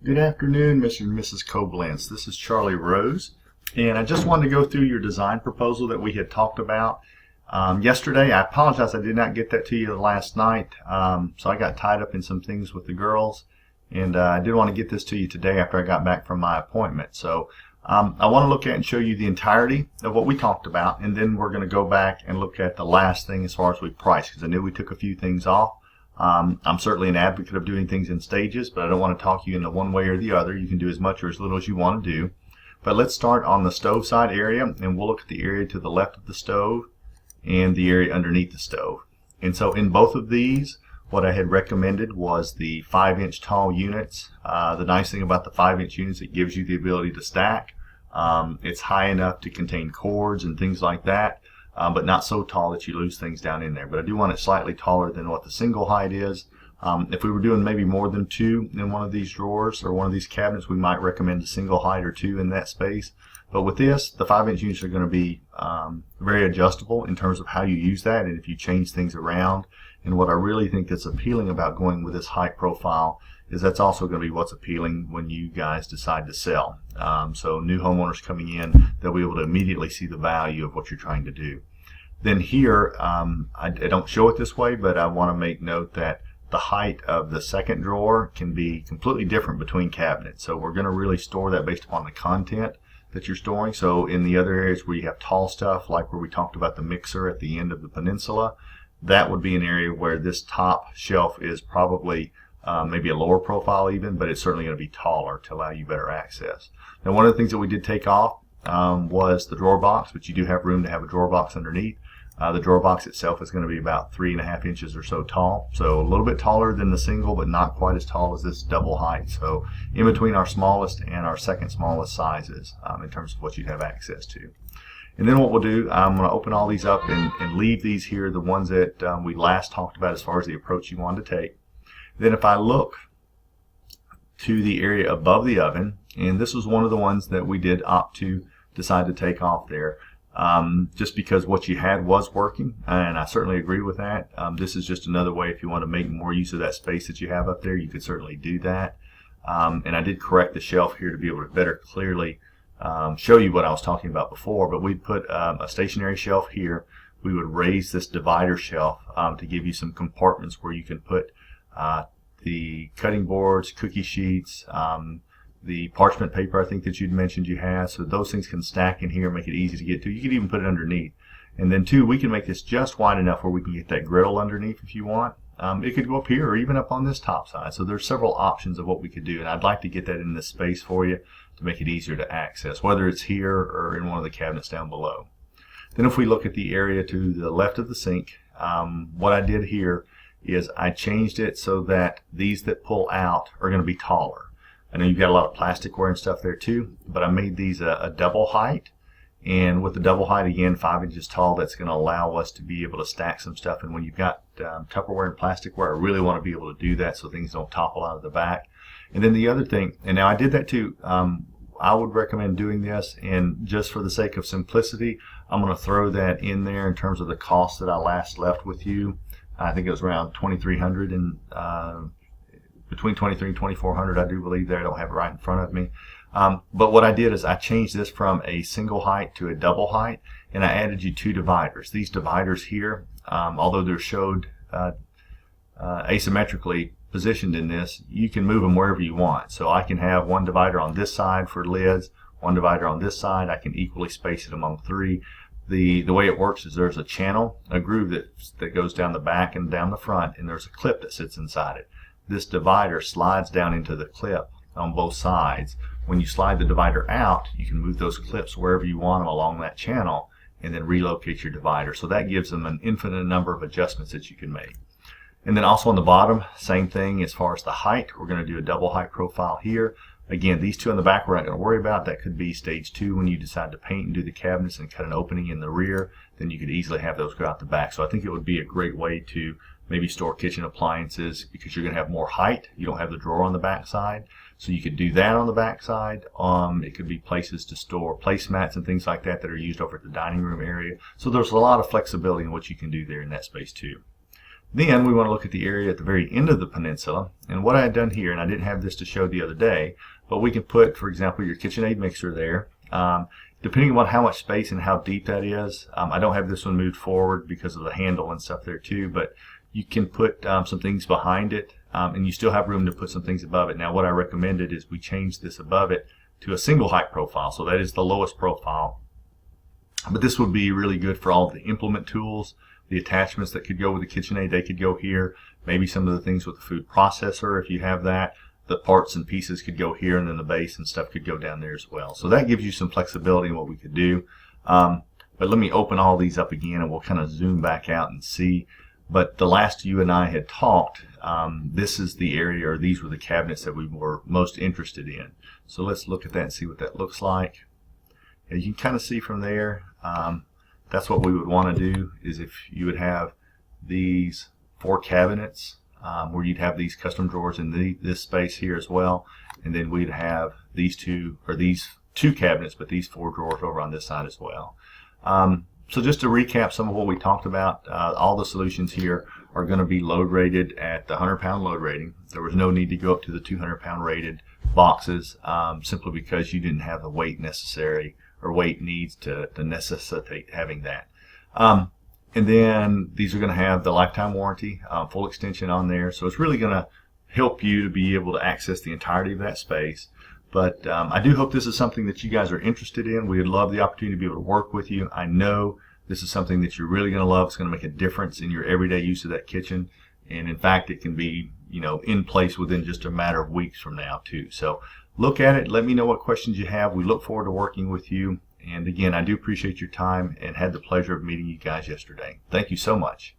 Good afternoon, Mr. and Mrs. Coblentz. This is Charlie Rose, and I just wanted to go through your design proposal that we had talked about yesterday. I apologize I did not get that to you last night, so I got tied up in some things with the girls, and I did want to get this to you today after I got back from my appointment. So I want to look at and show you the entirety of what we talked about, and then we're going to go back and look at the last thing as far as we priced, because I knew we took a few things off. I'm certainly an advocate of doing things in stages, but I don't want to talk you into one way or the other. You can do as much or as little as you want to do. But let's start on the stove side area, and we'll look at the area to the left of the stove and the area underneath the stove. And so in both of these, what I had recommended was the 5-inch tall units. The nice thing about the 5-inch units, it gives you the ability to stack. It's high enough to contain cords and things like that. But not so tall that you lose things down in there. But I do want it slightly taller than what the single height is. If we were doing maybe more than 2 in one of these drawers or one of these cabinets, we might recommend a single height or 2 in that space. But with this, the 5-inch units are going to be very adjustable in terms of how you use that and if you change things around. And what I really think that's appealing about going with this height profile is that's also going to be what's appealing when you guys decide to sell. So new homeowners coming in, they'll be able to immediately see the value of what you're trying to do. Then here, I don't show it this way, but I want to make note that the height of the second drawer can be completely different between cabinets. So we're going to really store that based upon the content that you're storing. So in the other areas where you have tall stuff, like where we talked about the mixer at the end of the peninsula, that would be an area where this top shelf is probably maybe a lower profile even, but it's certainly going to be taller to allow you better access. Now, one of the things that we did take off was the drawer box, but you do have room to have a drawer box underneath. The drawer box itself is going to be about 3.5 inches or so tall, so a little bit taller than the single, but not quite as tall as this double height. So in between our smallest and our second smallest sizes in terms of what you have access to. And then what we'll do, I'm going to open all these up and leave these here, the ones that we last talked about as far as the approach you wanted to take. Then if I look to the area above the oven, and this was one of the ones that we did opt to decide to take off there, just because what you had was working, and I certainly agree with that. This is just another way if you want to make more use of that space that you have up there, you could certainly do that. And I did correct the shelf here to be able to better clearly show you what I was talking about before, but we'd put a stationary shelf here. We would raise this divider shelf to give you some compartments where you can put the cutting boards, cookie sheets, the parchment paper I think that you'd mentioned you have, so those things can stack in here, make it easy to get to. You could even put it underneath. And then too, we can make this just wide enough where we can get that griddle underneath if you want. It could go up here or even up on this top side. So there's several options of what we could do, and I'd like to get that in this space for you to make it easier to access, whether it's here or in one of the cabinets down below. Then if we look at the area to the left of the sink, what I did here is I changed it so that these that pull out are going to be taller. I know you've got a lot of plasticware and stuff there too, but I made these a double height, and with the double height, again, 5 inches tall, that's going to allow us to be able to stack some stuff. And when you've got Tupperware and plasticware, I really want to be able to do that so things don't topple out of the back. And then the other thing, and now I did that too, I would recommend doing this, and just for the sake of simplicity, I'm going to throw that in there in terms of the cost that I last left with you. I think it was around $2,300 and between $2,300 and $2,400, I do believe there. I don't have it right in front of me. But what I did is I changed this from a single height to a double height, and I added you 2 dividers. These dividers here, although they're showed asymmetrically positioned in this, you can move them wherever you want. So I can have one divider on this side for lids, one divider on this side. I can equally space it among 3. The way it works is there's a channel, a groove that goes down the back and down the front, and there's a clip that sits inside it. This divider slides down into the clip on both sides. When you slide the divider out, you can move those clips wherever you want them along that channel and then relocate your divider. So that gives them an infinite number of adjustments that you can make. And then also on the bottom, same thing as far as the height. We're going to do a double height profile here. Again, these 2 on the back we're not going to worry about. That could be stage 2 when you decide to paint and do the cabinets and cut an opening in the rear. Then you could easily have those go out the back. So I think it would be a great way to maybe store kitchen appliances because you're going to have more height. You don't have the drawer on the back side. So you could do that on the back side. It could be places to store placemats and things like that that are used over at the dining room area. So there's a lot of flexibility in what you can do there in that space too. Then we want to look at the area at the very end of the peninsula. And what I had done here, and I didn't have this to show the other day, but we can put, for example, your KitchenAid mixer there. Depending on how much space and how deep that is, I don't have this one moved forward because of the handle and stuff there too, but you can put some things behind it, and you still have room to put some things above it. Now what I recommended is we change this above it to a single height profile, so that is the lowest profile. But this would be really good for all of the implement tools, the attachments that could go with the KitchenAid, they could go here. Maybe some of the things with the food processor, if you have that, the parts and pieces could go here, and then the base and stuff could go down there as well. So that gives you some flexibility in what we could do. But let me open all these up again, and we'll kind of zoom back out and see. But the last you and I had talked, this is the area, or these were the cabinets that we were most interested in. So let's look at that and see what that looks like. As you can kind of see from there, that's what we would want to do, is if you would have these 4 cabinets where you'd have these custom drawers in this space here as well, and then we'd have these 2 cabinets, but these 4 drawers over on this side as well. So just to recap some of what we talked about, all the solutions here are going to be load rated at the 100-pound load rating. There was no need to go up to the 200-pound rated boxes, simply because you didn't have the weight necessary or weight needs to necessitate having that. And then these are going to have the lifetime warranty, full extension on there. So it's really going to help you to be able to access the entirety of that space. But I do hope this is something that you guys are interested in. We would love the opportunity to be able to work with you. I know this is something that you're really going to love. It's going to make a difference in your everyday use of that kitchen. And in fact, it can be, in place within just a matter of weeks from now too. So look at it. Let me know what questions you have. We look forward to working with you. And again, I do appreciate your time and had the pleasure of meeting you guys yesterday. Thank you so much.